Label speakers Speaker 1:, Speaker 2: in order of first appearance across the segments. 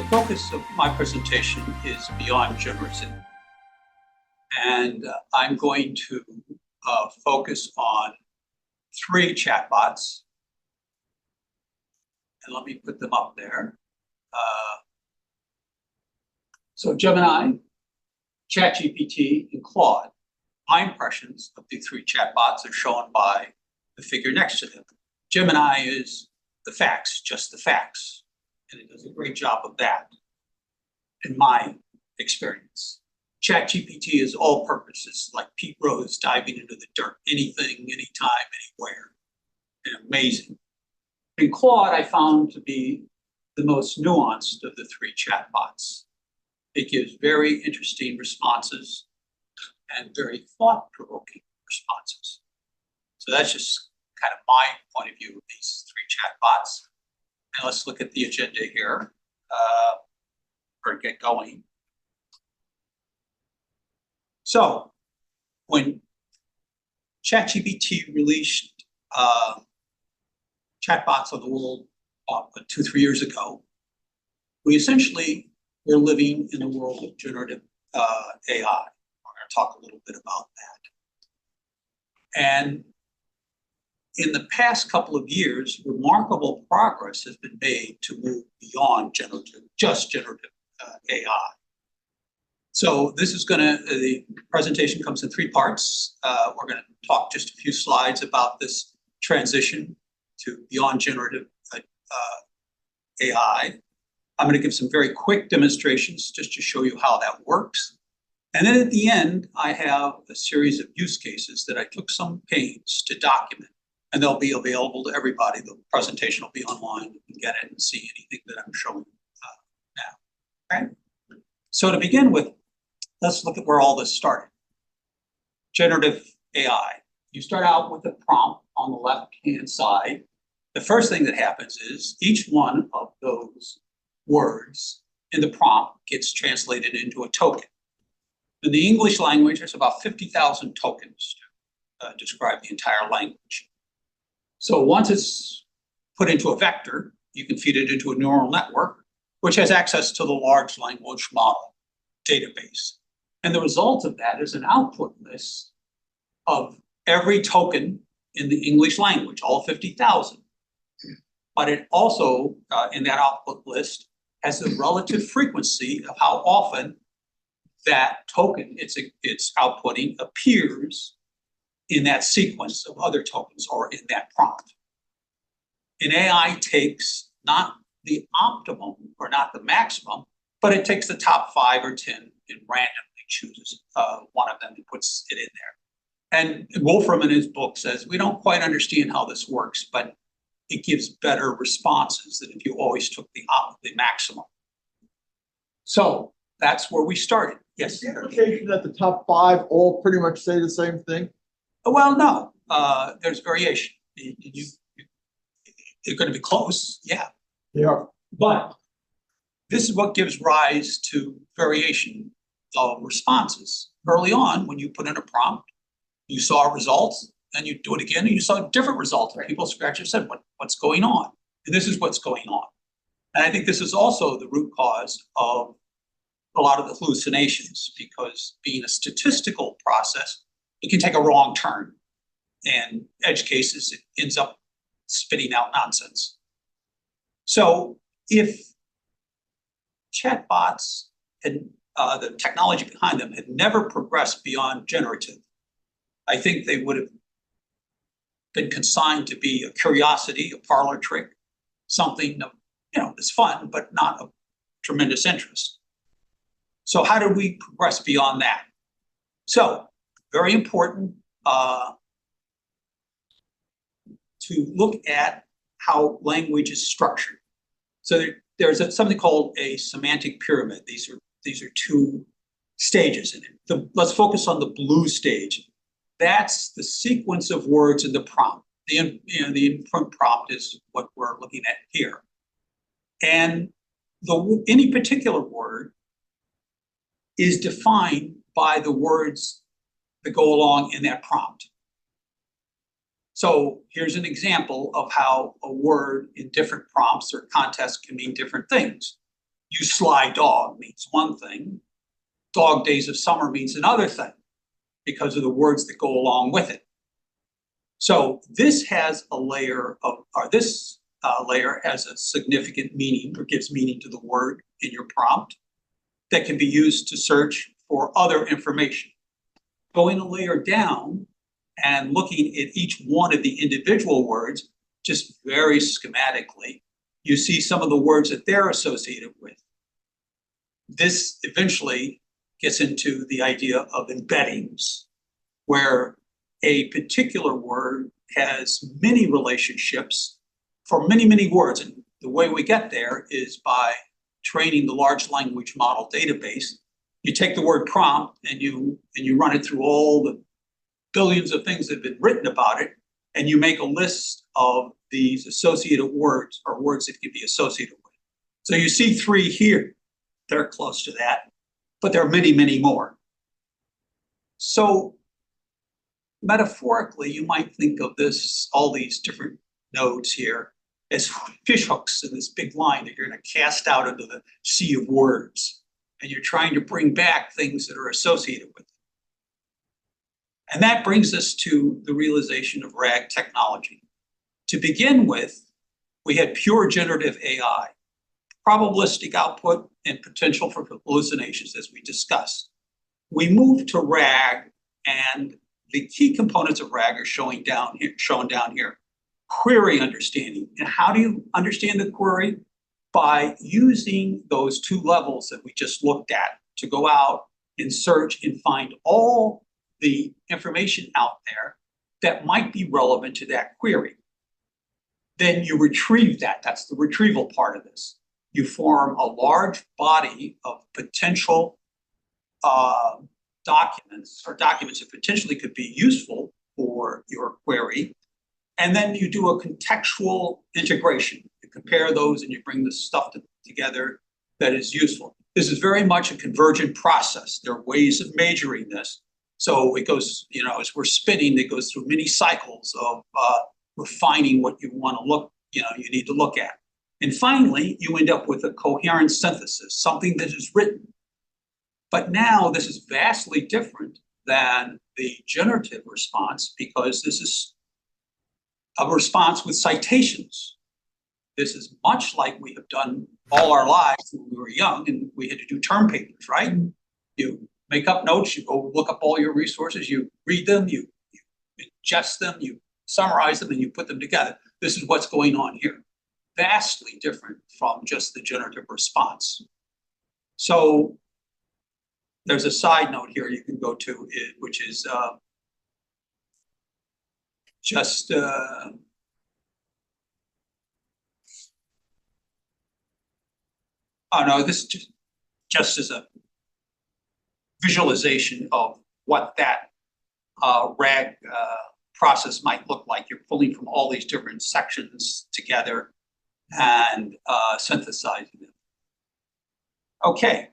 Speaker 1: focus of my presentation is beyond generative. And I'm going to focus on 3 chatbots. And let me put them up there. So Gemini, ChatGPT, and Claude. My impressions of the 3 chatbots are shown by the figure next to them. Gemini is the facts, just the facts. And it does a great job of that, in my experience. ChatGPT is all purpose. It's like Pete Rose diving into the dirt, anything, anytime, anywhere. And amazing. And Claude I found to be the most nuanced of the 3 chatbots. It gives very interesting responses and very thought-provoking responses. So that's just kind of my point of view of these 3 chatbots. And let's look at the agenda here or get going. So when ChatGPT released chatbots on the world 2-3 years ago, we essentially were living in the world of generative AI. We're going to talk a little bit about that. And in the past couple of years, remarkable progress has been made to move beyond just generative AI. So this is the presentation comes in 3 parts. We're going to talk just a few slides about this transition to beyond generative AI. I'm going to give some very quick demonstrations just to show you how that works. And then at the end, I have a series of use cases that I took some pains to document, and they'll be available to everybody. The presentation will be online. You can get it and see anything that I'm showing now. Okay? So to begin with, let's look at where all this started. Generative AI. You start out with a prompt on the left-hand side. The first thing that happens is each one of those words in the prompt gets translated into a token. In the English language, there's about 50,000 tokens to describe the entire language. So once it's put into a vector, you can feed it into a neural network, which has access to the large language model database. And the result of that is an output list of every token in the English language, all 50,000. But it also, in that output list, has the relative frequency of how often that token it's outputting appears in that sequence of other tokens or in that prompt. And AI takes not the optimum or not the maximum, but it takes the top 5 or 10 and randomly chooses one of them and puts it in there. And Wolfram in his book says, we don't quite understand how this works, but it gives better responses than if you always took the maximum. So that's where we started. Yes?
Speaker 2: The implication that the top 5 all pretty much say the same thing?
Speaker 1: Well, no. There's variation. You're going to be close, yeah.
Speaker 2: Yeah.
Speaker 1: But this is what gives rise to variation of responses. Early on, when you put in a prompt, you saw results, and you do it again, and you saw different results. Right. People scratch their head, what's going on? And this is what's going on. And I think this is also the root cause of a lot of the hallucinations, because being a statistical process, it can take a wrong turn. And edge cases, it ends up spitting out nonsense. So if chatbots had, the technology behind them had never progressed beyond generative, I think they would have been consigned to be a curiosity, a parlor trick, something that's fun, but not of tremendous interest. So how did we progress beyond that? So very important to look at how language is structured. So there's something called a semantic pyramid. These are 2 stages in it. Let's focus on the blue stage. That's the sequence of words in the prompt. The input prompt is what we're looking at here. And any particular word is defined by the words that go along in that prompt. So here's an example of how a word in different prompts or contexts can mean different things. You sly dog means one thing. Dog days of summer means another thing because of the words that go along with it. So this has a layer of, or this layer has a significant meaning or gives meaning to the word in your prompt that can be used to search for other information. Going a layer down and looking at each one of the individual words, just very schematically, you see some of the words that they're associated with. This eventually gets into the idea of embeddings, where a particular word has many relationships for many, many words. And the way we get there is by training the large language model database. You take the word prompt and you run it through all the billions of things that have been written about it, and you make a list of these associated words or words that can be associated with. So you see 3 here. They're close to that, but there are many, many more. So metaphorically, you might think of this, all these different nodes here, as fish hooks in this big line that you're going to cast out into the sea of words. And you're trying to bring back things that are associated with it. And that brings us to the realization of RAG technology. To begin with, we had pure generative AI, probabilistic output and potential for hallucinations, as we discussed. We moved to RAG, and the key components of RAG are shown down here. Query understanding. And how do you understand the query? By using those 2 levels that we just looked at to go out and search and find all the information out there that might be relevant to that query. Then you retrieve that. That's the retrieval part of this. You form a large body of potential documents that potentially could be useful for your query. And then you do a contextual integration. You compare those and you bring the stuff together that is useful. This is very much a convergent process. There are ways of measuring this. So it goes, as we're spinning, it goes through many cycles of refining what you want to look, you need to look at. And finally, you end up with a coherent synthesis, something that is written. But now this is vastly different than the generative response, because this is a response with citations. This is much like we have done all our lives when we were young and we had to do term papers, right? You make up notes, you go look up all your resources, you read them, you ingest them, you summarize them, and you put them together. This is what's going on here. Vastly different from just the generative response. So there's a side note here you can go to, which is oh no, this is just as a visualization of what that RAG process might look like. You're pulling from all these different sections together and synthesizing them. Okay.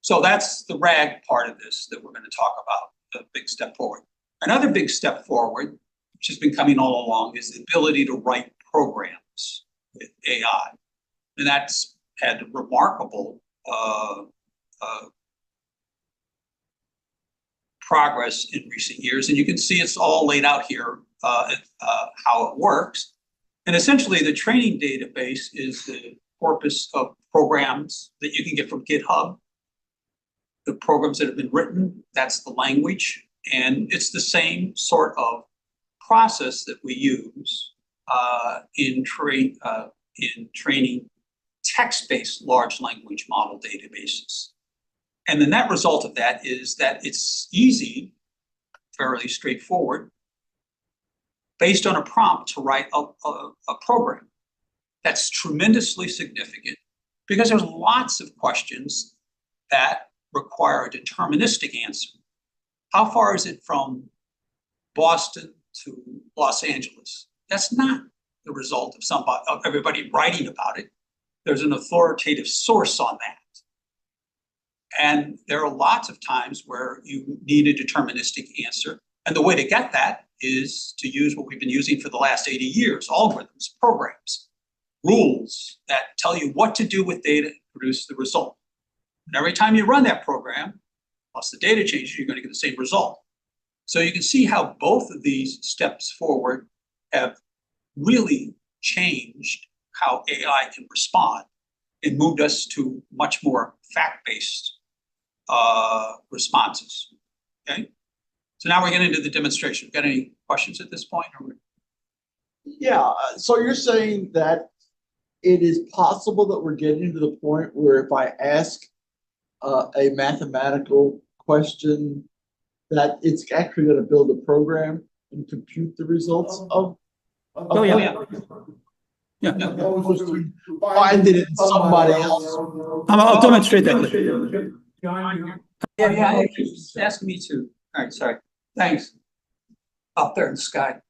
Speaker 1: So that's the RAG part of this that we're going to talk about, the big step forward. Another big step forward, which has been coming all along, is the ability to write programs with AI. And that's had remarkable progress in recent years. And you can see it's all laid out here, how it works. And essentially, the training database is the corpus of programs that you can get from GitHub. The programs that have been written, that's the language. And it's the same sort of process that we use in training text-based large language model databases. And the net result of that is that it's easy, fairly straightforward, based on a prompt to write a program. That's tremendously significant because there's lots of questions that require a deterministic answer. How far is it from Boston to Los Angeles? That's not the result of everybody writing about it. There's an authoritative source on that. And there are lots of times where you need a deterministic answer. And the way to get that is to use what we've been using for the last 80 years, algorithms, programs. rules that tell you what to do with data and produce the result. And every time you run that program, plus the data changes, you're going to get the same result. So you can see how both of these steps forward have really changed how AI can respond and moved us to much more fact-based responses. Okay, so now we're getting into the demonstration. Got any questions at this point?
Speaker 2: Yeah, so you're saying that it is possible that we're getting to the point where if I ask a mathematical question, that it's actually going to build a program and compute the results of
Speaker 1: Oh, yeah. Yeah.
Speaker 2: finding it in somebody else.
Speaker 3: I'll demonstrate that.
Speaker 1: Yeah, it's asking me to. All right, sorry. Thanks. Up there in the sky.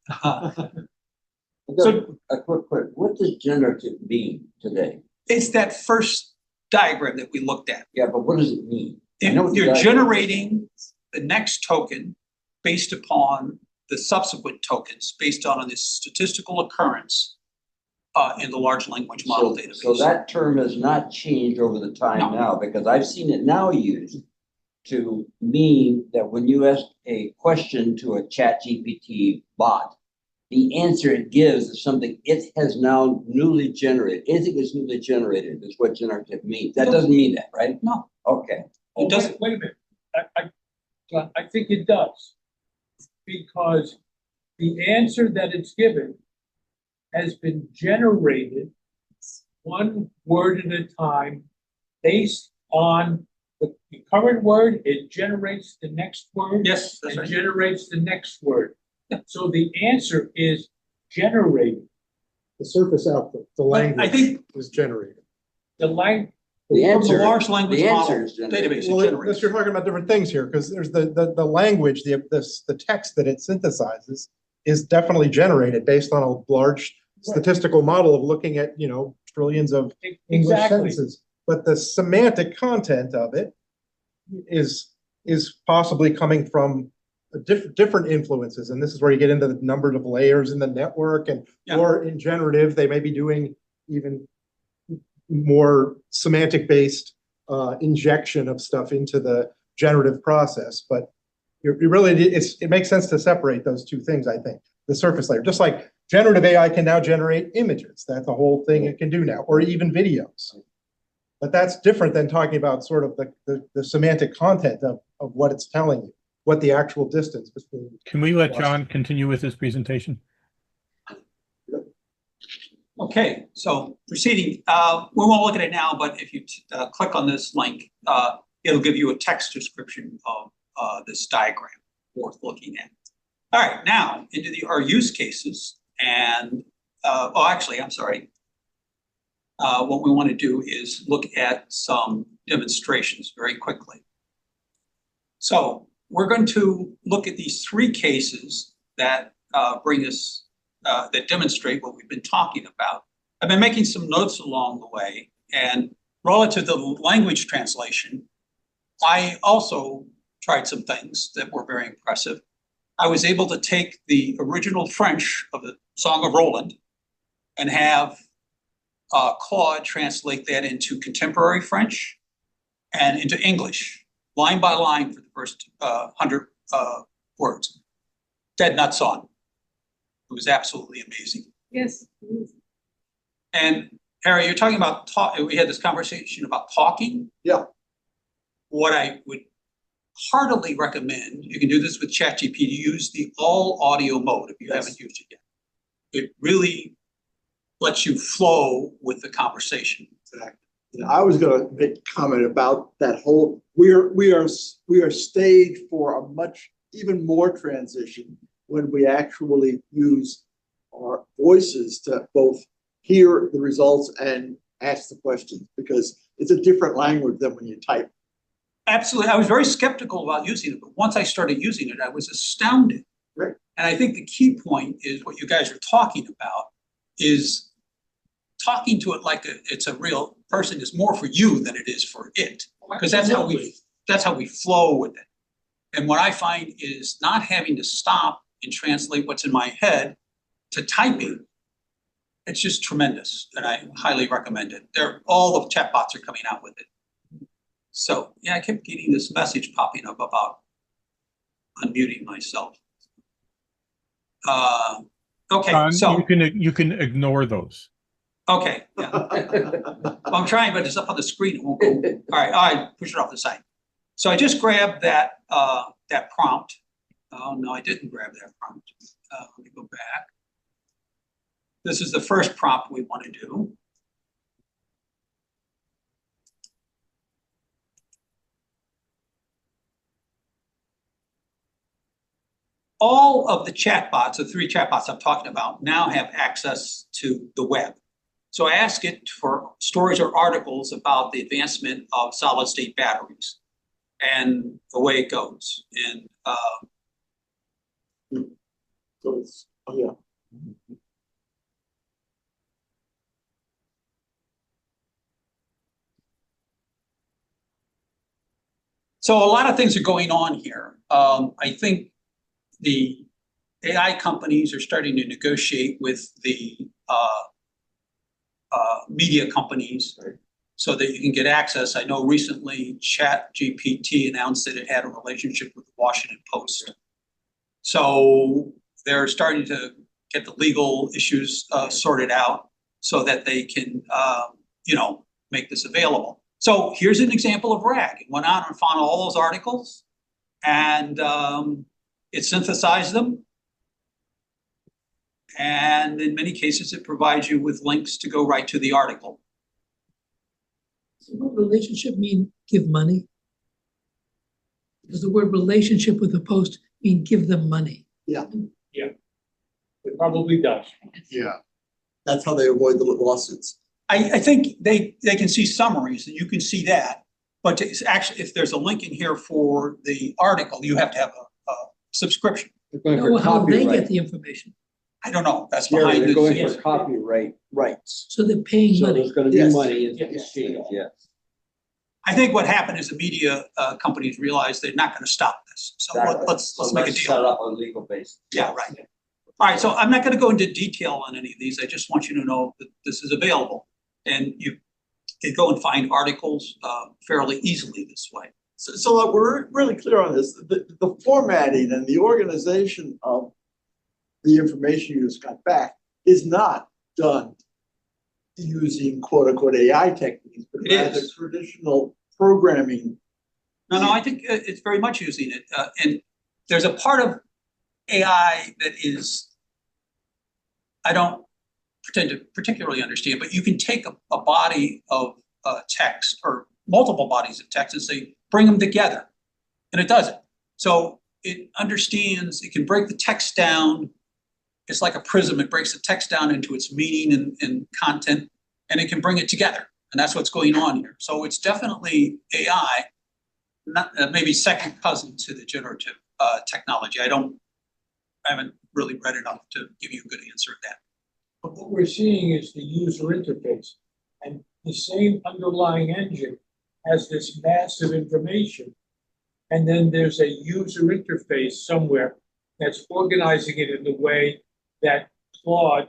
Speaker 4: So a quick, what does generative mean today?
Speaker 1: It's that first diagram that we looked at.
Speaker 4: Yeah, but what does it mean? I know what the
Speaker 1: You're
Speaker 4: diagram is.
Speaker 1: generating the next token based upon the subsequent tokens, based on this statistical occurrence in the large language model database.
Speaker 4: So that term has not changed over the time
Speaker 1: No.
Speaker 4: now, because I've seen it now used to mean that when you ask a question to a ChatGPT bot, the answer it gives is something it has now newly generated. Anything that's newly generated is what generative means. That doesn't mean that, right?
Speaker 1: No.
Speaker 4: Okay.
Speaker 1: It doesn't.
Speaker 5: Wait a minute. I think it does. Because the answer that it's given has been generated one word at a time based on the current word. It generates the next word.
Speaker 1: Yes, that's
Speaker 5: And
Speaker 1: right.
Speaker 5: generates the next word. So the answer is generated.
Speaker 6: The surface output, the
Speaker 1: I
Speaker 6: language
Speaker 1: think
Speaker 6: is generated.
Speaker 5: The language.
Speaker 4: The
Speaker 1: from
Speaker 4: answer,
Speaker 1: the large language
Speaker 4: the
Speaker 1: model
Speaker 4: answer is generated.
Speaker 1: database, it
Speaker 6: Well,
Speaker 1: generates.
Speaker 6: unless you're talking about different things here, because there's the language, the text that it synthesizes is definitely generated based on a large statistical model of looking at, trillions of English
Speaker 5: Exactly.
Speaker 6: sentences. But the semantic content of it is possibly coming from different influences. And this is where you get into the number of layers in the network, and
Speaker 1: Yeah.
Speaker 6: or in generative, they may be doing even more semantic based injection of stuff into the generative process. But it makes sense to separate those two things, I think. The surface layer, just like generative AI can now generate images. That's the whole thing it can do now, or even videos. But that's different than talking about sort of the semantic content of what it's telling you, what the actual distance between.
Speaker 3: Can we let John continue with his presentation?
Speaker 1: Okay, so proceeding, we won't look at it now, but if you click on this link, it'll give you a text description of this diagram worth looking at. All right, now into our use cases, and actually, I'm sorry. What we want to do is look at some demonstrations very quickly. So we're going to look at these three cases that bring us that demonstrate what we've been talking about. I've been making some notes along the way, and relative to the language translation, I also tried some things that were very impressive. I was able to take the original French of the Song of Roland and have Claude translate that into contemporary French and into English, line by line for the first 100 words. Dead nuts on. It was absolutely amazing.
Speaker 7: Yes.
Speaker 1: And Harry, you're talking about we had this conversation about talking.
Speaker 2: Yeah.
Speaker 1: What I would heartily recommend, you can do this with ChatGPT, use the all audio mode if you haven't used it yet. It really lets you flow with the conversation.
Speaker 2: Exactly. I was going to make a comment about that whole. We are staged for a much even more transition when we actually use our voices to both hear the results and ask the questions, because it's a different language than when you type.
Speaker 1: Absolutely. I was very skeptical about using it, but once I started using it, I was astounded.
Speaker 2: Right.
Speaker 1: And I think the key point is what you guys are talking about is talking to it like it's a real person is more for you than it is for it. Because that's how we flow with it. And what I find is not having to stop and translate what's in my head to typing It's just tremendous, and I highly recommend it. All the chatbots are coming out with it. So, yeah, I kept getting this message popping up about unmuting myself. Okay,
Speaker 3: John,
Speaker 1: so,
Speaker 3: you can ignore those.
Speaker 1: okay, yeah. I'm trying, but it's up on the screen, it won't go. All right, push it off the side. So I just grabbed that prompt. Oh, no, I didn't grab that prompt. Let me go back. This is the first prompt we want to do. All of the chatbots, the 3 chatbots I'm talking about, now have access to the web. So I ask it for stories or articles about the advancement of solid state batteries, and away it goes. And
Speaker 2: So it's, oh, yeah.
Speaker 1: so a lot of things are going on here. I think the AI companies are starting to negotiate with the media companies so that you can get access. I know recently ChatGPT announced that it had a relationship with the Washington Post. So they're starting to get the legal issues sorted out so that they can, make this available. So here's an example of RAG. It went out and found all those articles, and it synthesized them. And in many cases, it provides you with links to go right to the article.
Speaker 7: Does the word relationship mean give money? Does the word relationship with the post mean give them money?
Speaker 5: It probably does.
Speaker 2: Yeah. That's how they avoid the lawsuits.
Speaker 1: I think they can see summaries, and you can see that. But actually, if there's a link in here for the article, you have to have a subscription.
Speaker 8: They're going
Speaker 7: No,
Speaker 8: for
Speaker 7: how they get
Speaker 8: copyright.
Speaker 7: the information.
Speaker 1: I don't know. That's
Speaker 8: Jerry,
Speaker 1: behind
Speaker 8: they're
Speaker 1: the
Speaker 8: going
Speaker 1: scenes.
Speaker 8: for copyright rights.
Speaker 7: So they're paying
Speaker 8: So
Speaker 7: money.
Speaker 8: there's gonna be
Speaker 2: Yes.
Speaker 8: money in
Speaker 5: Yes.
Speaker 8: exchange, yes.
Speaker 1: I think what happened is the media companies realized they're not going to stop this. So
Speaker 4: Exactly.
Speaker 1: let's
Speaker 4: So
Speaker 1: make a
Speaker 4: Set
Speaker 1: deal.
Speaker 4: up a legal basis.
Speaker 1: Yeah, right. All right, so I'm not going to go into detail on any of these. I just want you to know that this is available, and you can go and find articles fairly easily this way.
Speaker 2: So we're really clear on this. The formatting and the organization of the information you just got back is not done using quote unquote AI techniques, but
Speaker 1: It
Speaker 2: rather
Speaker 1: is.
Speaker 2: traditional programming.
Speaker 1: No, I think it's very much using it. And there's a part of AI that is, I don't pretend to particularly understand, but you can take a body of text or multiple bodies of text and say, bring them together. And it does it. So it understands, it can break the text down. It's like a prism. It breaks the text down into its meaning and content, and it can bring it together. And that's what's going on here. So it's definitely AI, not maybe second cousin to the generative technology. I haven't really read enough to give you a good answer to that.
Speaker 5: But what we're seeing is the user interface, and the same underlying engine has this massive information. And then there's a user interface somewhere that's organizing it in the way that Claude,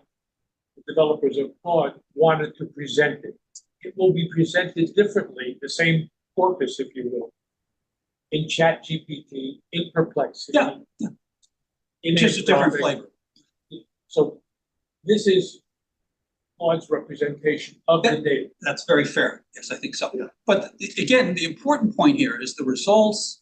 Speaker 5: the developers of Claude, wanted to present it. It will be presented differently, the same corpus, if you will, in ChatGPT, in Perplexity.
Speaker 1: Yeah.
Speaker 5: In
Speaker 1: Just a different
Speaker 5: Anthropic.
Speaker 1: flavor.
Speaker 5: So this is Claude's representation of the data.
Speaker 1: That's very fair. Yes, I think so.
Speaker 2: Yeah.
Speaker 1: But again, the important point here is the results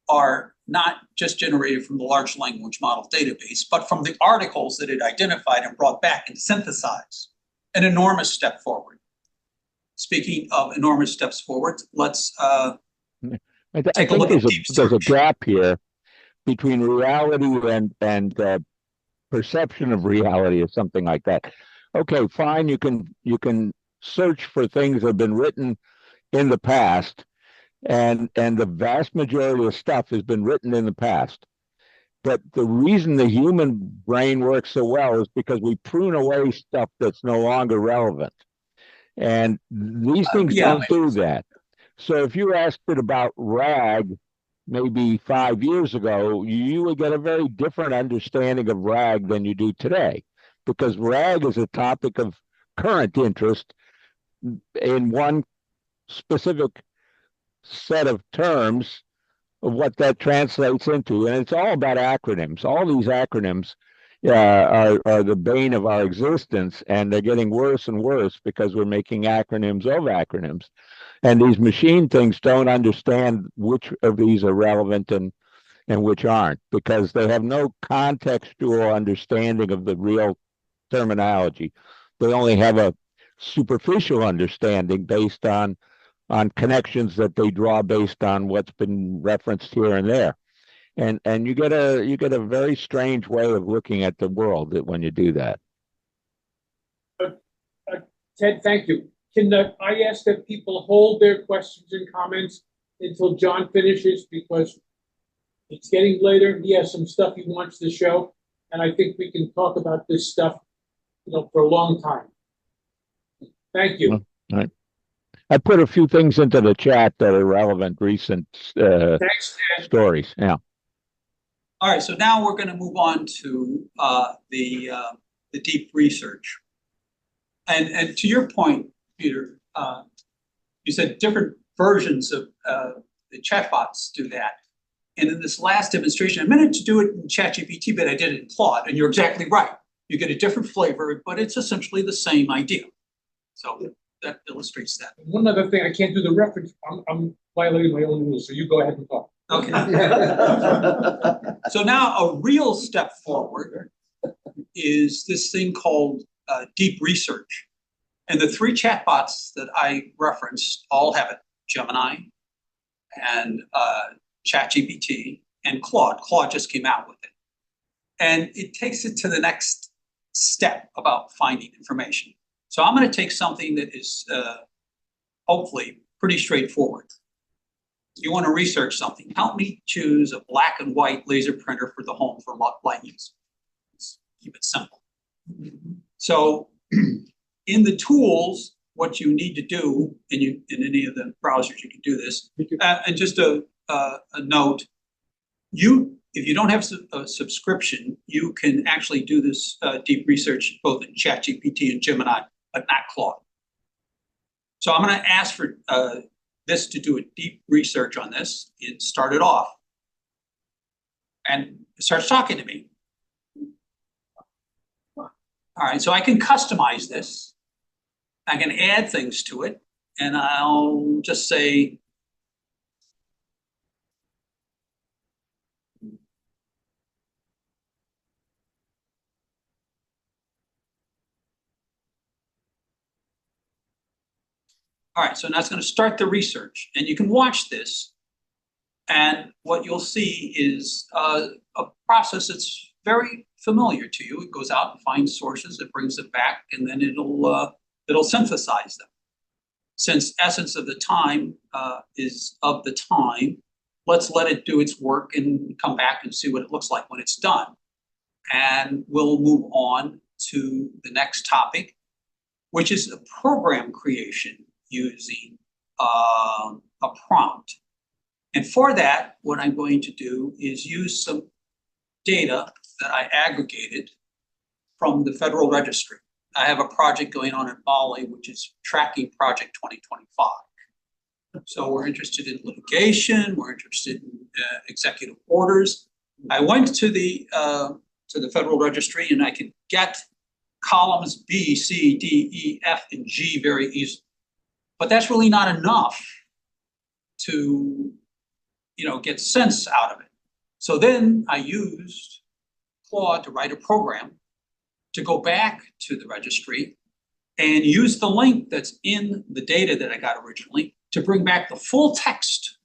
Speaker 1: are not just generated from the large language model database, but from the articles that it identified and brought back and synthesized. An enormous step forward. Speaking of enormous steps forward, let's
Speaker 9: I
Speaker 1: take a
Speaker 9: think
Speaker 1: look at deep
Speaker 9: there's a
Speaker 1: search.
Speaker 9: gap here between reality and perception of reality or something like that. Okay, fine, you can search for things that have been written in the past, and the vast majority of stuff has been written in the past. But the reason the human brain works so well is because we prune away stuff that's no longer relevant. And these things
Speaker 1: Yeah.
Speaker 9: don't do that. So if you asked it about RAG maybe 5 years ago, you would get a very different understanding of RAG than you do today. because RAG is a topic of current interest in one specific set of terms of what that translates into. And it's all about acronyms. All these acronyms are the bane of our existence, and they're getting worse and worse because we're making acronyms of acronyms. And these machine things don't understand which of these are relevant and which aren't, because they have no contextual understanding of the real terminology. They only have a superficial understanding based on connections that they draw based on what's been referenced here and there. And you get a very strange way of looking at the world when you do that.
Speaker 5: Ted, thank you. Can I ask that people hold their questions and comments until John finishes, because it's getting later. He has some stuff he wants to show, and I think we can talk about this stuff, for a long time. Thank you.
Speaker 9: All right. I put a few things into the chat that are relevant, recent
Speaker 5: Thanks, Ted.
Speaker 9: stories. Yeah.
Speaker 1: All right, so now we're going to move on to the deep research. And to your point, Peter, you said different versions of the chatbots do that. And in this last demonstration, I meant to do it in ChatGPT, but I did it in Claude. And you're exactly right. You get a different flavor, but it's essentially the same idea. So that illustrates that.
Speaker 5: One other thing, I can't do the reference. I'm violating my own rules, so you go ahead and talk.
Speaker 1: Okay. So now a real step forward is this thing called deep research. And the three chatbots that I referenced all have it: Gemini and ChatGPT and Claude. Claude just came out with it. And it takes it to the next step about finding information. So I'm going to take something that is hopefully pretty straightforward. You want to research something. Help me choose a black and white laser printer for the home for light use. Let's keep it simple. So in the tools, what you need to do, in any of the browsers, you can do this. And just a note, if you don't have a subscription, you can actually do this deep research both in ChatGPT and Gemini, but not Claude. So I'm going to ask for this to do a deep research on this and start it off. And it starts talking to me. All right, so I can customize this. I can add things to it, and I'll just say, all right, so now it's going to start the research, and you can watch this. And what you'll see is a process that's very familiar to you. It goes out and finds sources, it brings them back, and then it'll synthesize them. Since essence of the time is of the time, let's let it do its work and come back and see what it looks like when it's done. And we'll move on to the next topic, which is a program creation using a prompt. And for that, what I'm going to do is use some data that I aggregated from the Federal Registry. I have a project going on in Bali, which is Tracking Project 2025. So we're interested in litigation, we're interested in executive orders. I went to the Federal Registry, and I can get columns B, C, D, E, F, and G very easily. But that's really not enough to, get sense out of it. So then I used Claude to write a program to go back to the registry and use the link that's in the data that I got originally to bring back the full text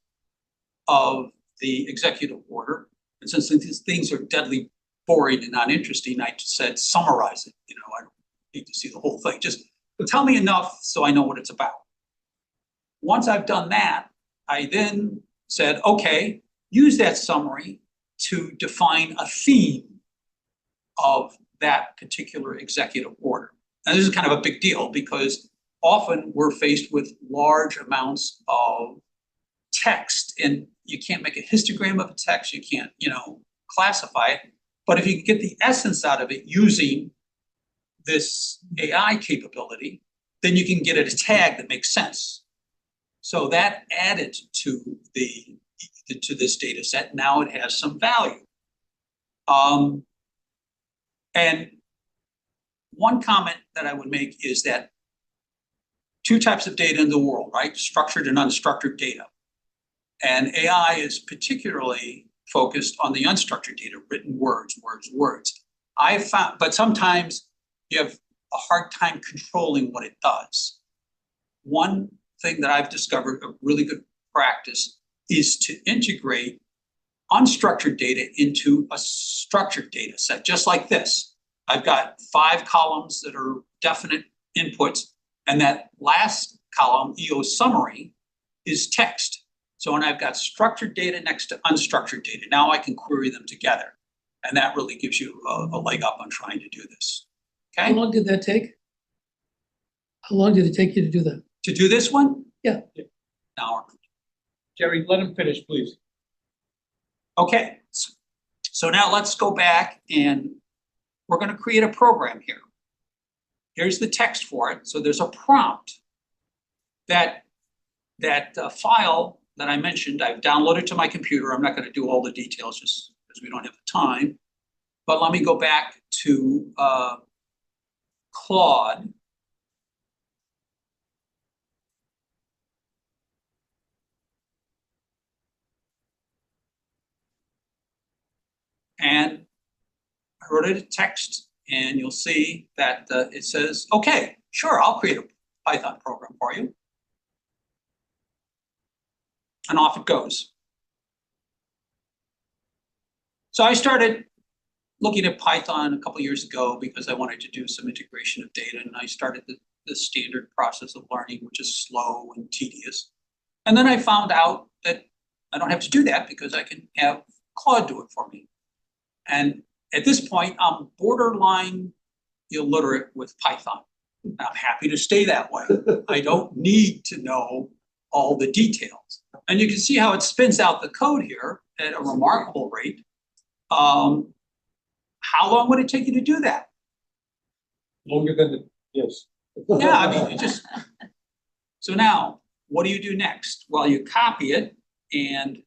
Speaker 1: of the executive order. And since these things are deadly boring and not interesting, I just said summarize it. I don't need to see the whole thing. Just tell me enough so I know what it's about. Once I've done that, I then said, okay, use that summary to define a theme of that particular executive order. And this is kind of a big deal because often we're faced with large amounts of text, and you can't make a histogram of a text, you can't, classify it. But if you can get the essence out of it using this AI capability, then you can get it a tag that makes sense. So that added to this data set. Now it has some value. And one comment that I would make is that two types of data in the world, right? Structured and unstructured data. And AI is particularly focused on the unstructured data, written words. I found, but sometimes you have a hard time controlling what it does. One thing that I've discovered a really good practice is to integrate unstructured data into a structured data set, just like this. I've got 5 columns that are definite inputs, and that last column, EO summary, is text. So when I've got structured data next to unstructured data, now I can query them together. And that really gives you a leg up on trying to do this.
Speaker 7: How
Speaker 1: Okay?
Speaker 7: long did that take? How long did it take you to do that?
Speaker 1: To do this one?
Speaker 7: Yeah.
Speaker 1: An hour.
Speaker 5: Jerry, let him finish, please.
Speaker 1: Okay, so now let's go back and we're going to create a program here. Here's the text for it. So there's a prompt. That file that I mentioned, I've downloaded to my computer. I'm not going to do all the details just because we don't have the time. But let me go back to Claude. And I wrote it a text, and you'll see that it says, okay, sure, I'll create a Python program for you. And off it goes. So I started looking at Python a couple of years ago because I wanted to do some integration of data, and I started the standard process of learning, which is slow and tedious. And then I found out that I don't have to do that because I can have Claude do it for me. And at this point, I'm borderline illiterate with Python. And I'm happy to stay that way. I don't need to know all the details. And you can see how it spins out the code here at a remarkable rate. How long would it take you to do that?
Speaker 5: Longer than the, yes.
Speaker 1: Yeah, I mean, so now, what do you do next? Well, you copy it, and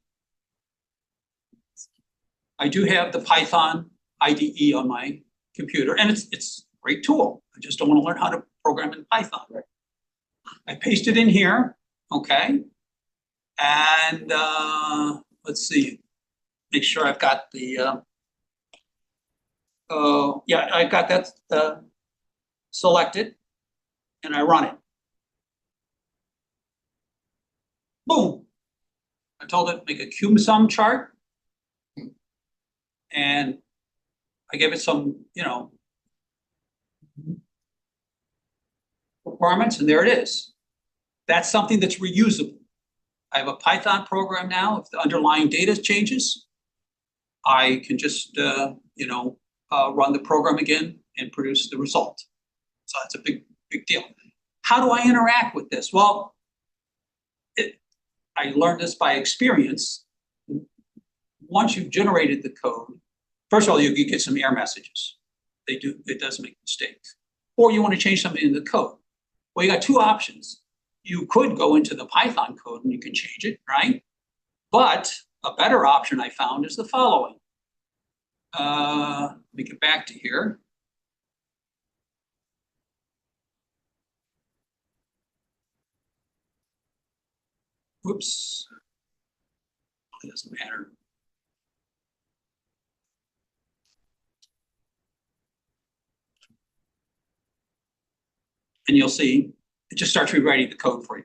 Speaker 1: I do have the Python IDE on my computer, and it's a great tool. I just don't want to learn how to program in Python. I paste it in here, okay? And let's see, make sure I've got the, yeah, I got that selected, and I run it. Boom. I told it make a CumSum chart, and I gave it some, requirements, and there it is. That's something that's reusable. I have a Python program now. If the underlying data changes, I can just, run the program again and produce the result. So that's a big deal. How do I interact with this? Well, I learned this by experience. Once you've generated the code, first of all, you get some error messages. It does make mistakes. Or you want to change something in the code. Well, you got two options. You could go into the Python code and you can change it, right? But a better option I found is the following. Let me get back to here. Whoops. It doesn't matter. And you'll see it just starts rewriting the code for you.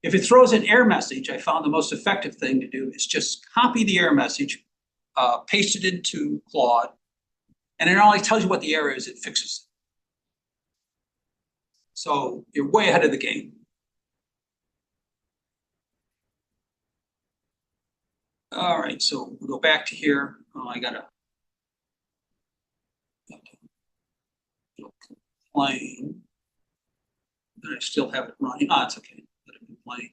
Speaker 1: If it throws an error message, I found the most effective thing to do is just copy the error message, paste it into Claude, and it not only tells you what the error is, it fixes it. So you're way ahead of the game. All right, so we'll go back to here. Oh, I gotta complain. I still have it running. Oh, it's okay. Let it complain.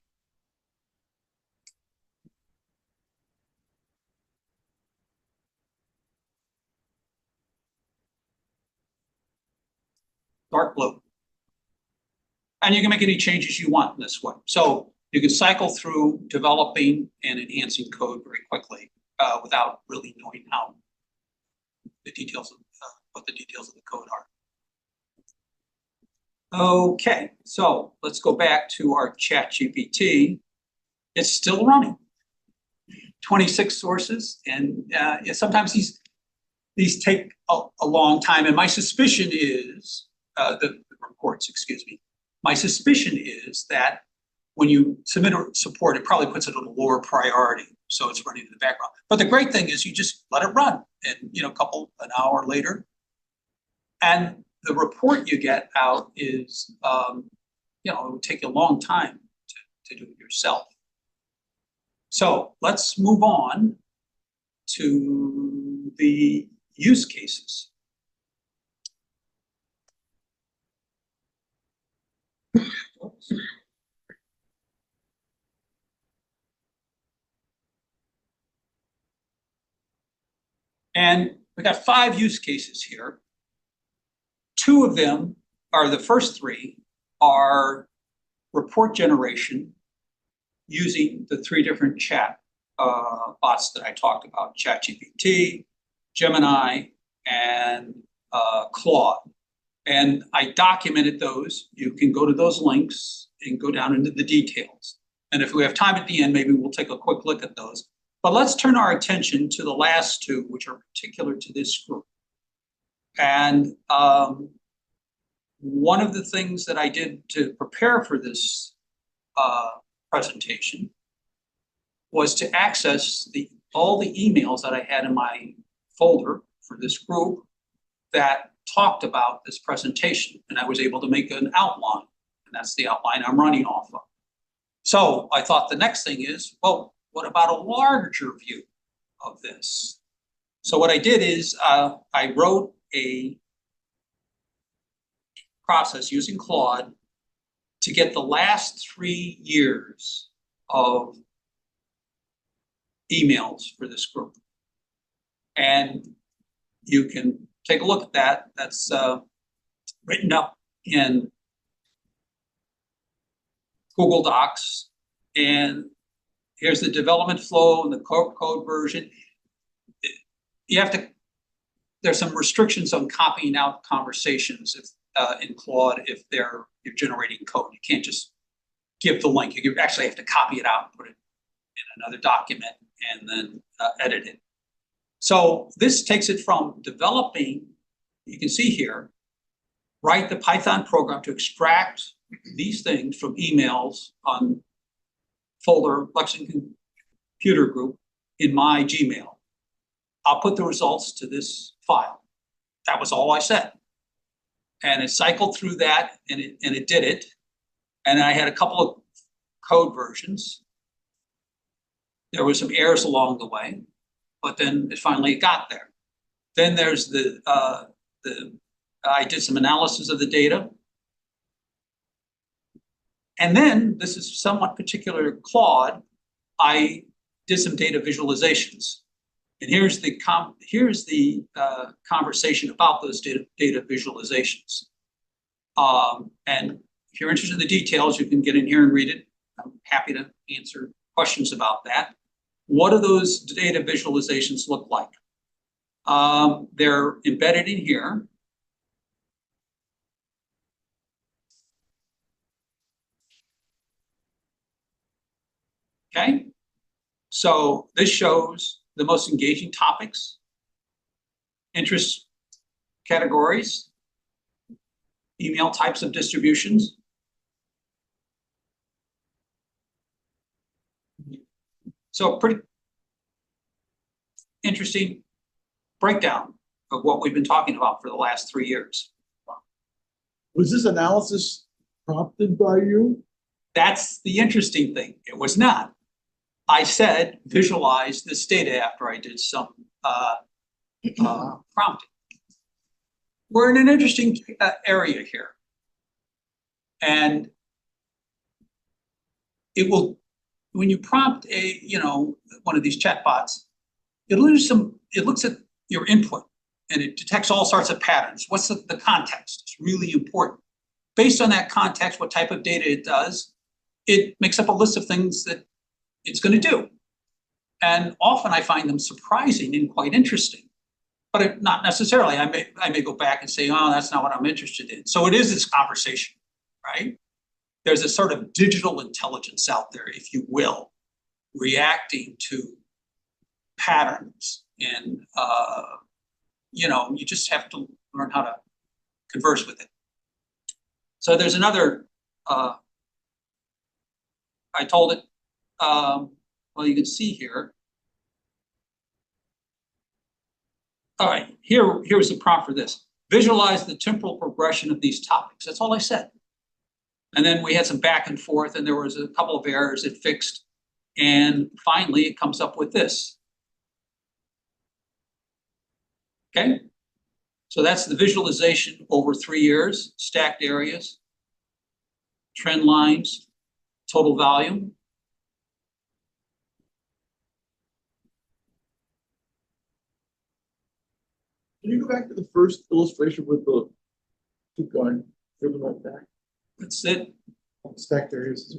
Speaker 1: dark blue. And you can make any changes you want in this way. So you can cycle through developing and enhancing code very quickly without really knowing how the details of what the details of the code are. Okay, so let's go back to our ChatGPT. It's still running. 26 sources, and sometimes these take a long time. And my suspicion is the reports, excuse me. My suspicion is that when you submit a support, it probably puts it at a lower priority, so it's running in the background. But the great thing is you just let it run, and an hour later, and the report you get out is, it would take you a long time to do it yourself. So let's move on to the use cases. And we got 5 use cases here. 2 of them are the first 3 are report generation using the 3 different chat bots that I talked about: ChatGPT, Gemini, and Claude. And I documented those. You can go to those links and go down into the details. And if we have time at the end, maybe we'll take a quick look at those. But let's turn our attention to the last 2, which are particular to this group. And one of the things that I did to prepare for this presentation was to access all the emails that I had in my folder for this group that talked about this presentation. And I was able to make an outline, and that's the outline I'm running off of. So I thought the next thing is, well, what about a larger view of this? So what I did is I wrote a process using Claude to get the last 3 years of emails for this group. And you can take a look at that. That's written up in Google Docs. And here's the development flow and the code version. There's some restrictions on copying out conversations in Claude if you're generating code. You can't just give the link. You actually have to copy it out and put it in another document and then edit it. So this takes it from developing, you can see here, write the Python program to extract these things from emails on folder Lexington computer group in my Gmail. I'll put the results to this file. That was all I said. And it cycled through that, and it did it. And I had a couple of code versions. There were some errors along the way, but then it finally got there. Then there's I did some analysis of the data. And then, this is somewhat particular to Claude, I did some data visualizations. And here's the conversation about those data visualizations. And if you're interested in the details, you can get in here and read it. I'm happy to answer questions about that. What do those data visualizations look like? They're embedded in here. Okay, so this shows the most engaging topics, interest categories, email types of distributions. So pretty interesting breakdown of what we've been talking about for the last 3 years.
Speaker 2: Was this analysis prompted by you?
Speaker 1: That's the interesting thing. It was not. I said, visualize this data after I did some prompting. We're in an interesting area here. And it will, when you prompt one of these chatbots, it looks at your input and it detects all sorts of patterns. What's the context? It's really important. Based on that context, what type of data it does, it makes up a list of things that it's going to do. And often I find them surprising and quite interesting, but not necessarily. I may go back and say, oh, that's not what I'm interested in. So it is this conversation, right? There's a sort of digital intelligence out there, if you will, reacting to patterns. And, you just have to learn how to converse with it. So there's another, I told it, well, you can see here. All right, here's the prompt for this. Visualize the temporal progression of these topics. That's all I said. And then we had some back and forth, and there was a couple of errors it fixed. And finally, it comes up with this. Okay, so that's the visualization over 3 years, stacked areas, trend lines, total volume.
Speaker 2: Can you go back to the first illustration with the, keep going, driven right back?
Speaker 1: That's it.
Speaker 6: Stacked areas.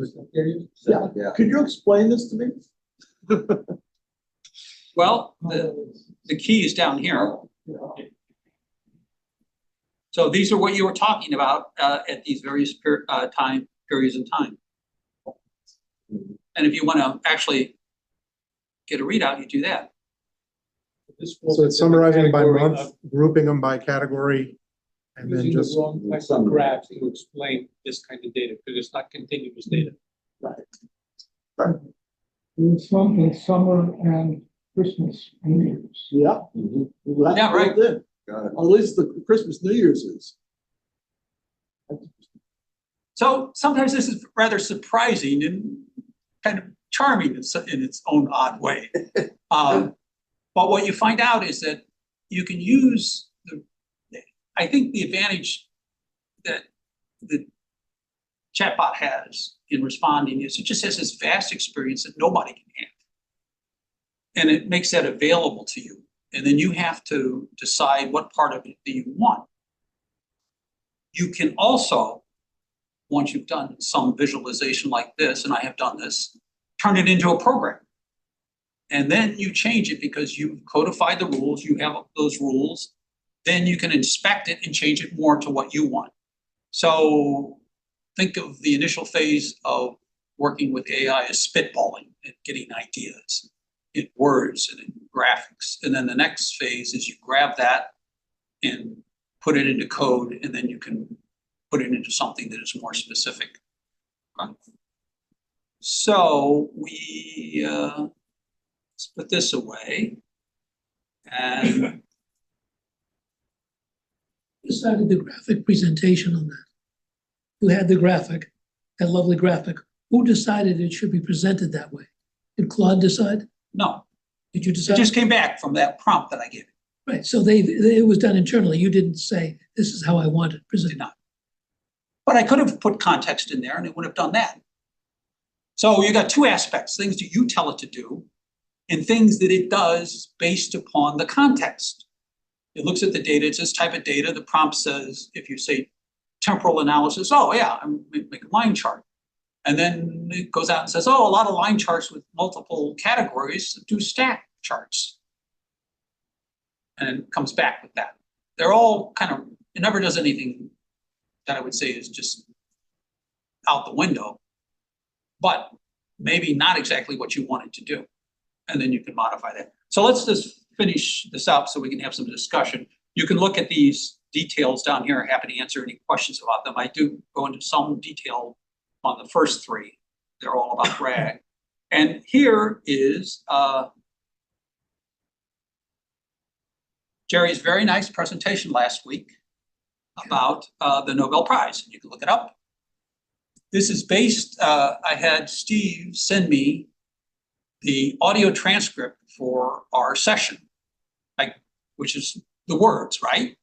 Speaker 2: Yeah. Could you explain this to me?
Speaker 1: Well, the key is down here. So these are what you were talking about at these various time periods in time. And if you want to actually get a readout, you do that.
Speaker 6: So it's summarizing by month, grouping them by category, and then
Speaker 5: Using the
Speaker 6: just.
Speaker 5: wrong type of graphs to explain this kind of data, because it's not continuous data.
Speaker 7: There's some in summer and Christmas and New Year's.
Speaker 2: Yeah. Well,
Speaker 1: Yeah, right.
Speaker 2: built in. At least the Christmas, New Year's is.
Speaker 1: So sometimes this is rather surprising and kind of charming in its own odd way. But what you find out is that you can use I think the advantage that the chatbot has in responding is it just has this vast experience that nobody can have. And it makes that available to you. And then you have to decide what part of it do you want. You can also, once you've done some visualization like this, and I have done this, turn it into a program. And then you change it because you've codified the rules, you have those rules, then you can inspect it and change it more to what you want. So think of the initial phase of working with AI as spitballing and getting ideas in words and in graphics. And then the next phase is you grab that and put it into code, and then you can put it into something that is more specific. So we let's put this away. And
Speaker 7: Decided the graphic presentation on that. Who had the graphic, that lovely graphic? Who decided it should be presented that way? Did Claude decide?
Speaker 1: no,
Speaker 7: Did you
Speaker 1: it
Speaker 7: decide?
Speaker 1: just came back from that prompt that I gave.
Speaker 7: Right, so it was done internally. You didn't say, this is how I want it
Speaker 1: Did
Speaker 7: presented.
Speaker 1: not. But I could have put context in there and it would have done that. So you got two aspects, things that you tell it to do and things that it does based upon the context. It looks at the data, it's this type of data. The prompt says, if you say temporal analysis, oh yeah, I'm make a line chart. And then it goes out and says, oh, a lot of line charts with multiple categories do stack charts. And it comes back with that. They're all kind of, it never does anything that I would say is just out the window, but maybe not exactly what you want it to do. And then you can modify that. So let's just finish this up so we can have some discussion. You can look at these details down here. I'm happy to answer any questions about them. I do go into some detail on the first three. They're all about RAG. And here is Jerry's very nice presentation last week about the Nobel Prize. You can look it up. This is based, I had Steve send me the audio transcript for our session, which is the words, right?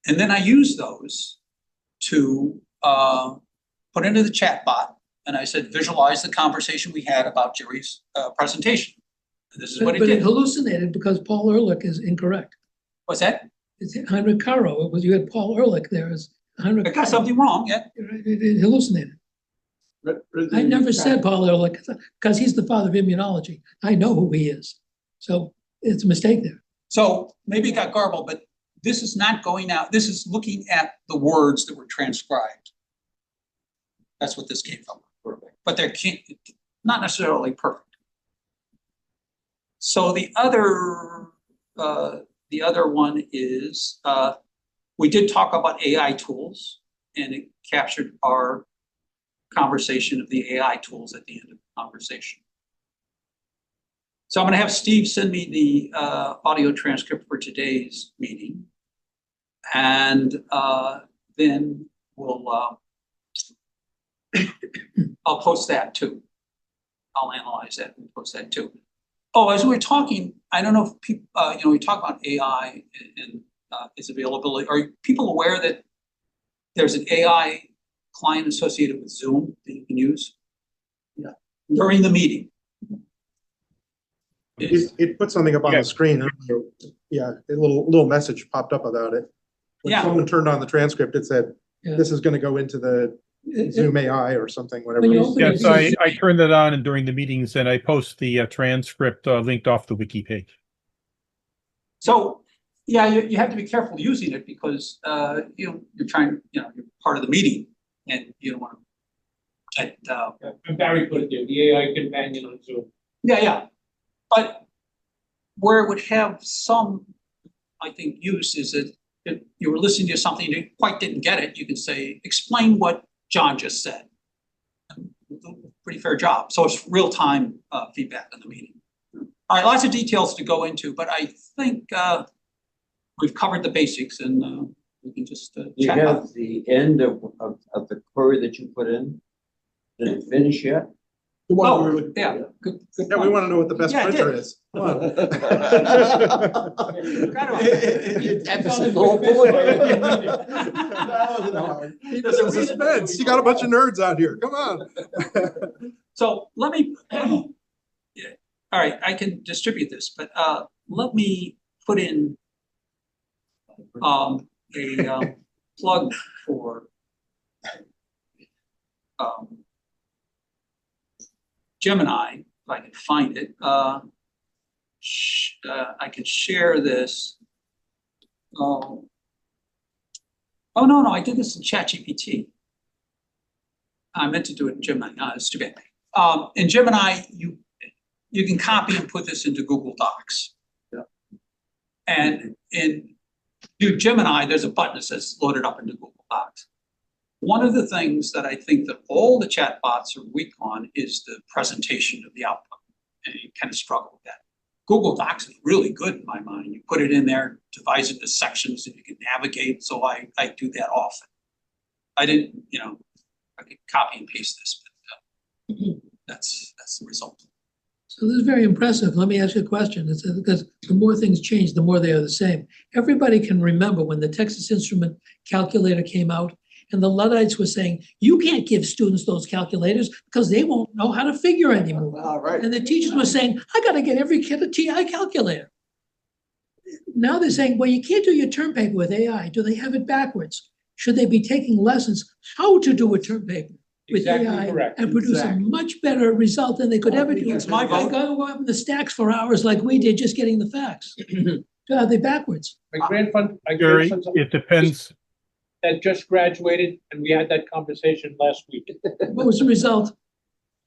Speaker 1: And then I use those to put into the chat bot, and I said, visualize the conversation we had about Jerry's presentation. And this is what it
Speaker 7: But it
Speaker 1: did.
Speaker 7: hallucinated because Paul Ehrlich is incorrect.
Speaker 1: What's that?
Speaker 7: It's Heinrich Caro. It was, you had Paul Ehrlich there as Heinrich.
Speaker 1: I got something wrong, yeah?
Speaker 7: It hallucinated. I never said Paul Ehrlich because he's the father of immunology. I know who he is. So it's a mistake there.
Speaker 1: So maybe it got garbled, but this is not going out. This is looking at the words that were transcribed. That's what this came from. But they're not necessarily perfect. So the other one is, we did talk about AI tools, and it captured our conversation of the AI tools at the end of the conversation. So I'm going to have Steve send me the audio transcript for today's meeting, and then we'll I'll post that too. I'll analyze that and post that too. Oh, as we were talking, I don't know if people, we talk about AI and its availability. Are people aware that there's an AI client associated with Zoom that you can use?
Speaker 2: Yeah.
Speaker 1: During the meeting.
Speaker 6: It put something up on the screen. Yeah, a little message popped up about it. When
Speaker 1: Yeah.
Speaker 6: someone turned on the transcript, it said,
Speaker 7: Yeah.
Speaker 6: this is going to go into the Zoom AI or something, whatever.
Speaker 7: When you
Speaker 6: it is.
Speaker 7: open it,
Speaker 3: Yes, I turned it on and during the meetings, and I post the transcript linked off the wiki page.
Speaker 1: So, yeah, you have to be careful using it because you're trying, you're part of the meeting, and you don't want to get.
Speaker 5: And Barry put it there, the AI companion on Zoom.
Speaker 1: Yeah, but where it would have some, I think, use is that if you were listening to something and you quite didn't get it, you can say, explain what John just said. Pretty fair job. So it's real-time feedback in the meeting. All right, lots of details to go into, but I think we've covered the basics, and we can just
Speaker 4: You
Speaker 1: chat about it.
Speaker 4: have the end of the query that you put in? Did it finish yet?
Speaker 2: The one we
Speaker 1: Oh,
Speaker 2: were looking
Speaker 1: yeah,
Speaker 2: for,
Speaker 1: good
Speaker 6: Yeah, we
Speaker 1: point.
Speaker 6: want to know what the best
Speaker 1: Yeah, it
Speaker 6: printer
Speaker 1: did.
Speaker 6: is. Come on.
Speaker 1: Forgot about that.
Speaker 4: That's the whole point.
Speaker 2: That wasn't hard.
Speaker 6: There's some suspense. You got a bunch of nerds out here. Come on.
Speaker 1: So let me, yeah, all right, I can distribute this, but let me put in a plug for Gemini, if I can find it. I can share this. Oh no, I did this in ChatGPT. I meant to do it in Gemini. No, it's too bad. In Gemini, you can copy and put this into Google Docs.
Speaker 2: Yeah.
Speaker 1: And in Gemini, there's a button that says load it up into Google Docs. One of the things that I think that all the chatbots are weak on is the presentation of the output, and you kind of struggle with that. Google Docs is really good in my mind. You put it in there, divide it into sections, and you can navigate. So I do that often. I didn't, I could copy and paste this, but that's the result.
Speaker 7: So this is very impressive. Let me ask you a question. It's because the more things change, the more they are the same. Everybody can remember when the Texas Instrument calculator came out and the Luddites were saying, you can't give students those calculators because they won't know how to figure anymore.
Speaker 2: All right.
Speaker 7: And the teachers were saying, I got to get every kid a TI calculator. Now they're saying, well, you can't do your term paper with AI. Do they have it backwards? Should they be taking lessons how to do a term paper with
Speaker 5: Exactly
Speaker 7: AI
Speaker 5: correct.
Speaker 7: and produce
Speaker 2: Exactly.
Speaker 7: a much better result than they could ever do?
Speaker 1: That's my vote.
Speaker 7: Go up in the stacks for hours like we did, just getting the facts. Are they backwards?
Speaker 5: My grandson,
Speaker 3: Gary, it depends.
Speaker 5: that just graduated, and we had that conversation last week.
Speaker 7: What was the result?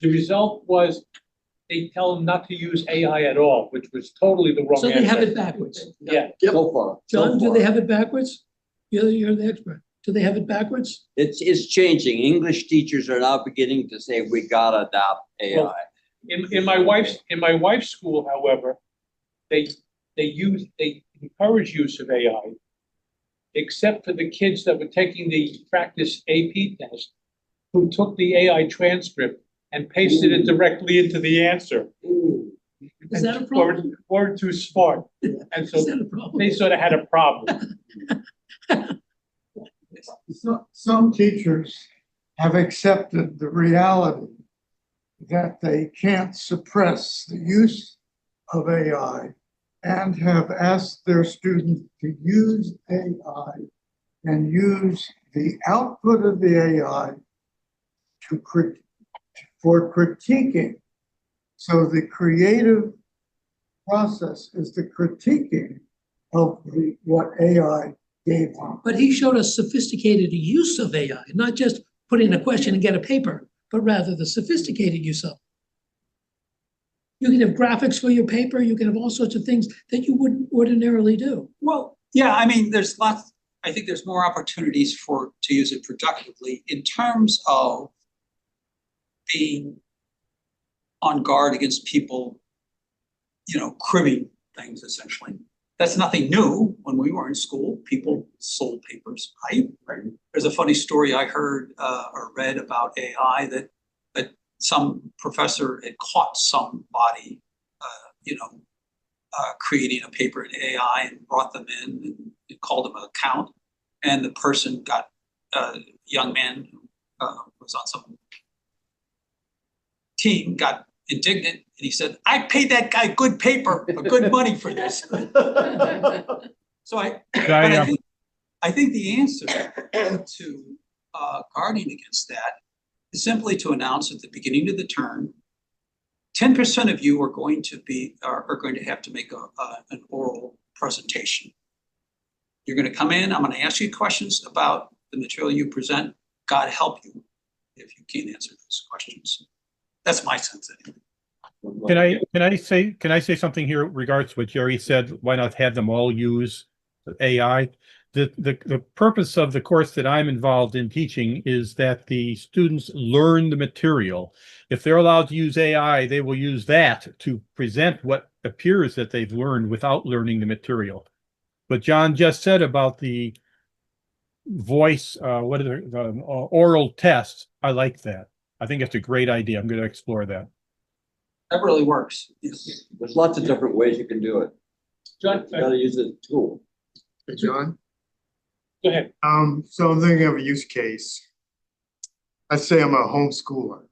Speaker 5: The result was they tell them not to use AI at all, which was totally the wrong
Speaker 7: So
Speaker 5: answer.
Speaker 7: they have it backwards.
Speaker 5: Yeah,
Speaker 4: So far.
Speaker 7: John, do
Speaker 4: so
Speaker 7: they
Speaker 4: far.
Speaker 7: have it backwards? You're the expert. Do they have it backwards?
Speaker 4: It's changing. English teachers are now beginning to say, we gotta adopt AI.
Speaker 5: Well, in my wife's school, however, they encourage use of AI, except for the kids that were taking the practice AP test, who took the AI transcript and pasted it directly into the answer.
Speaker 7: Is that a
Speaker 5: And
Speaker 7: problem?
Speaker 5: Or too smart. And so
Speaker 7: Is that a problem?
Speaker 5: they sort of had a problem.
Speaker 10: Some teachers have accepted the reality that they can't suppress the use of AI and have asked their students to use AI and use the output of the AI for critiquing. So the creative process is the critiquing of what AI gave them.
Speaker 7: But he showed us sophisticated use of AI, not just put in a question and get a paper, but rather the sophisticated use of it. You can have graphics for your paper. You can have all sorts of things that you wouldn't ordinarily do.
Speaker 1: Well, yeah, I mean, there's lots, I think there's more opportunities to use it productively in terms of being on guard against people, cribbing things essentially. That's nothing new. When we were in school, people sold papers. There's a funny story I heard or read about AI that some professor had caught somebody, creating a paper in AI and brought them in and called them an account. And the person got, a young man who was on some team, got indignant, and he said, "I paid that guy good money for this." So I think the answer to guarding against that is simply to announce at the beginning of the term, 10% of you are going to have to make an oral presentation. You're going to come in. I'm going to ask you questions about the material you present. God help you if you can't answer those questions. That's my sense anyway.
Speaker 3: Can I say something here in regards to what Jerry said? Why not have them all use AI? The purpose of the course that I'm involved in teaching is that the students learn the material. If they're allowed to use AI, they will use that to present what appears that they've learned without learning the material. But John just said about the voice, oral tests. I like that. I think it's a great idea. I'm going to explore that.
Speaker 1: That really works. Yes.
Speaker 4: There's lots of different ways you can do it.
Speaker 5: John,
Speaker 4: You gotta use the tool.
Speaker 10: Hey, John?
Speaker 5: go ahead.
Speaker 10: So I'm thinking of a use case. Let's say I'm a homeschooler,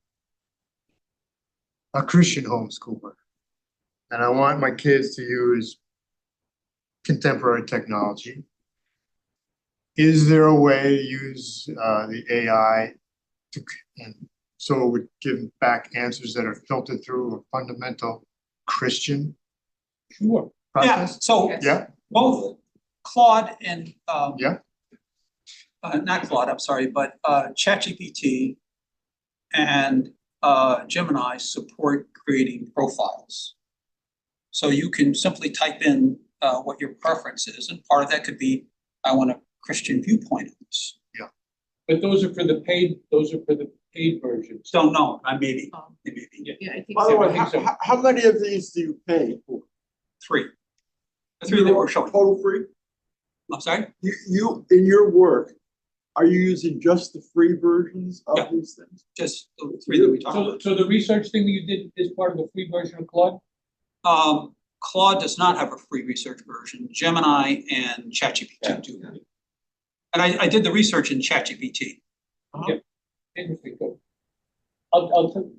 Speaker 10: a Christian homeschooler, and I want my kids to use contemporary technology. Is there a way to use the AI so it would give back answers that are filtered through a fundamental Christian
Speaker 5: Sure.
Speaker 10: process?
Speaker 1: Yeah. Both Claude and
Speaker 10: Yeah.
Speaker 1: Not Claude, I'm sorry, but ChatGPT and Gemini support creating profiles. So you can simply type in what your preference is, and part of that could be, I want a Christian viewpoint of this.
Speaker 10: Yeah.
Speaker 5: But those are for the paid versions.
Speaker 1: Don't know, maybe.
Speaker 2: Yeah, I think By the way, how many of these do you pay for?
Speaker 1: 3. The 3 that we're showing.
Speaker 2: Total free?
Speaker 1: I'm sorry?
Speaker 2: You in your work, are you using just the free versions of these things?
Speaker 1: Just the 3 that we talked about.
Speaker 5: So the research thing that you did is part of the free version of Claude?
Speaker 1: Claude does not have a free research version. Gemini and ChatGPT do. And I did the research in ChatGPT.
Speaker 5: Yeah. Interesting. Good. I'll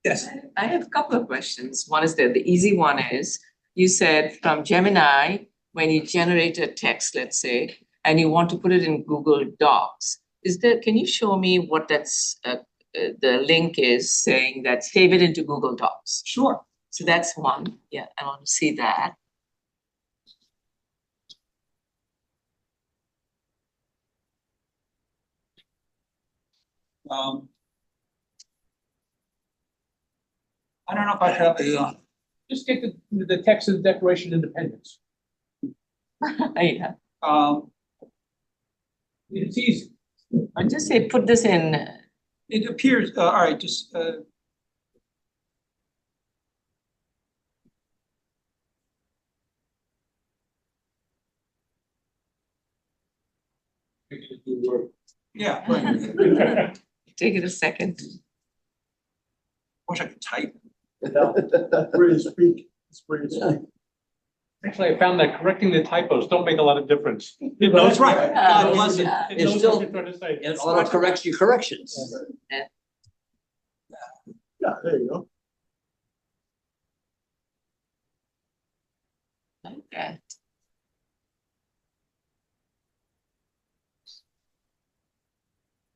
Speaker 1: Yes.
Speaker 11: I have a couple of questions. One is the easy one is, you said from Gemini, when you generate a text, let's say, and you want to put it in Google Docs, can you show me what that's, the link is saying that save it into Google Docs?
Speaker 1: Sure.
Speaker 11: So that's one. Yeah, I want to see that.
Speaker 1: I don't know if I have a.
Speaker 5: just get the text of the Declaration of Independence.
Speaker 11: Yeah.
Speaker 5: It's easy.
Speaker 11: I'll just say, put this in.
Speaker 1: It appears, all right, just. Yeah. Right.
Speaker 11: Take it a second.
Speaker 1: Wish I could type.
Speaker 2: That's free to speak. It's free to speak.
Speaker 5: Actually, I found that correcting the typos don't make a lot of difference.
Speaker 1: No, that's right. God bless it.
Speaker 4: It's still, it auto corrects your corrections.
Speaker 2: Yeah, there you go.
Speaker 11: at.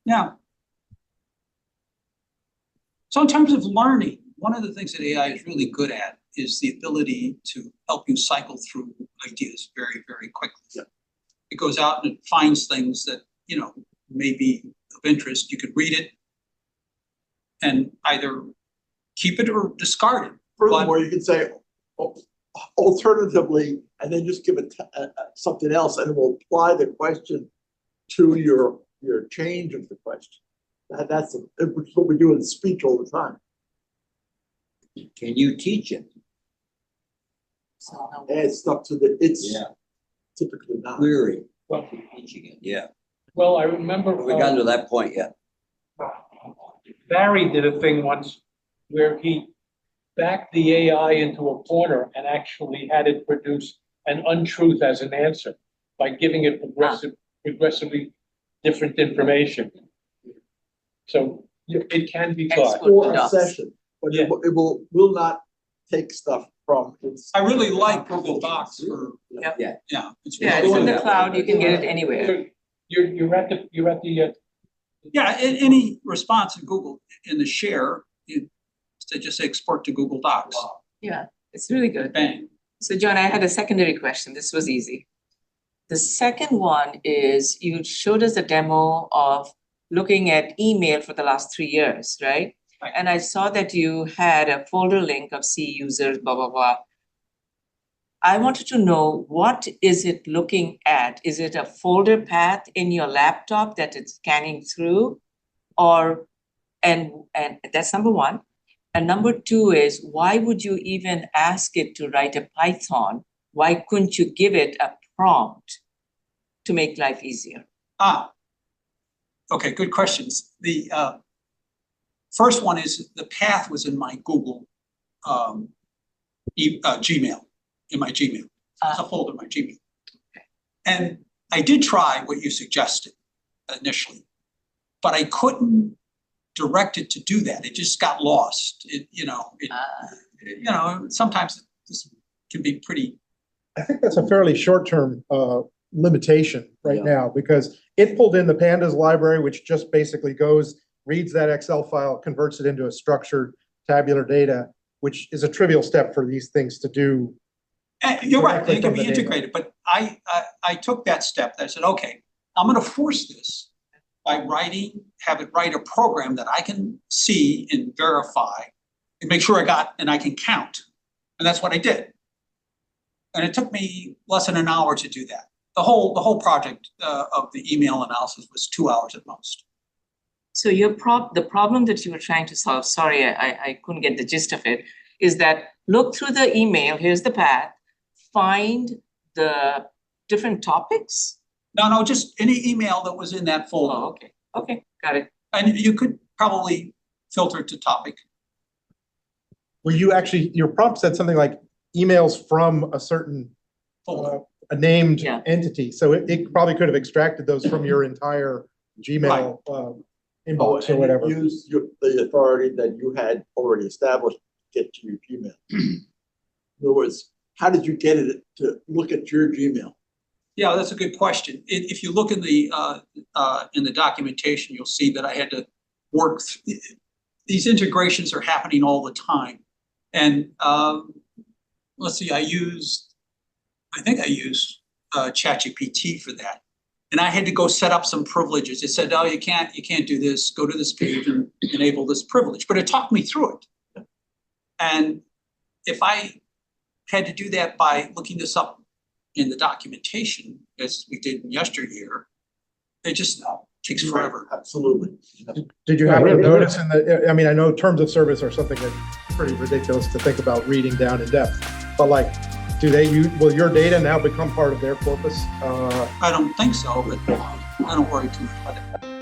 Speaker 1: Now, so in terms of learning, one of the things that AI is really good at is the ability to help you cycle through ideas very, very quickly.
Speaker 2: Yeah.
Speaker 1: It goes out and it finds things that, you know, may be of interest. You could read it and either keep it or discard it.
Speaker 2: Furthermore, you can say alternatively, and then just give it something else, and it will apply the question to your change of the question. That's what we do in speech all the time.
Speaker 4: Can you teach it?
Speaker 11: So now-
Speaker 2: Add stuff to the, it's
Speaker 4: Yeah.
Speaker 2: typically not.
Speaker 4: Query,
Speaker 5: Well,
Speaker 4: teaching it, yeah.
Speaker 5: well, I remember.
Speaker 4: We haven't gotten to that point yet.
Speaker 5: Barry did a thing once where he backed the AI into a corner and actually had it produce an untruth as an answer by giving it progressively different information. So it can be taught.
Speaker 11: Excellent.
Speaker 2: For a
Speaker 11: Docs.
Speaker 2: session, but
Speaker 5: Yeah.
Speaker 2: it will not take stuff from its.
Speaker 1: I really like Google Docs for,
Speaker 11: Yep.
Speaker 4: Yeah.
Speaker 1: yeah. It's
Speaker 11: Yeah,
Speaker 1: really
Speaker 11: it's in
Speaker 1: good.
Speaker 11: the cloud, you can get it anywhere.
Speaker 5: So you're at the,
Speaker 1: Yeah, any response in Google, in the share, they just say export to Google Docs,
Speaker 11: Yeah, it's really good.
Speaker 1: bang.
Speaker 11: So John, I had a secondary question. This was easy. The second one is you showed us a demo of looking at email for the last 3 years, right?
Speaker 1: Right.
Speaker 11: And I saw that you had a folder link of C users, blah, blah, blah. I wanted to know, what is it looking at? Is it a folder path in your laptop that it's scanning through? Or, and that's number one. And number two is, why would you even ask it to write a Python? Why couldn't you give it a prompt to make life easier?
Speaker 1: Okay, good questions. The first one is the path was in my Google Gmail, in my Gmail. It's a folder in my Gmail. And I did try what you suggested initially, but I couldn't direct it to do that. It just got lost. Sometimes this can be pretty.
Speaker 6: I think that's a fairly short-term limitation right now, because it pulled in the pandas library, which just basically goes, reads that Excel file, converts it into a structured tabular data, which is a trivial step for these things to do.
Speaker 1: You're right,
Speaker 6: directly
Speaker 1: they can
Speaker 6: from
Speaker 1: be
Speaker 6: the data.
Speaker 1: integrated, but I took that step. I said, okay, I'm gonna force this by have it write a program that I can see and verify and make sure and I can count. And that's what I did. And it took me less than an hour to do that. The whole project of the email analysis was 2 hours at most.
Speaker 11: So the problem that you were trying to solve, sorry, I couldn't get the gist of it, is that look through the email, here's the path, find the different topics.
Speaker 1: No, just any email that was in that folder.
Speaker 11: Oh, okay, got it.
Speaker 1: And you could probably filter it to topic.
Speaker 6: Where you actually, your prompt said something like emails from a certain
Speaker 1: Folder.
Speaker 6: a named
Speaker 11: Yeah.
Speaker 6: entity. So it probably could have extracted those from your entire Gmail inbox or
Speaker 2: And
Speaker 6: whatever.
Speaker 2: use the authority that you had already established to get to your Gmail. In other words, how did you get it to look at your Gmail?
Speaker 1: Yeah, that's a good question. If you look in the documentation, you'll see that I had to work. These integrations are happening all the time, and let's see, I think I used ChatGPT for that, and I had to go set up some privileges. It said, "Oh, you can't do this. Go to this page and enable this privilege." But it talked me through it, and if I had to do that by looking this up in the documentation, as we did in yesteryear, it just takes forever.
Speaker 2: Absolutely.
Speaker 6: Did you happen to notice I mean, I know terms of service are something that's pretty ridiculous to think about reading down in depth, but like, will your data now become part of their corpus?
Speaker 1: I don't think so, but I don't worry too much about it.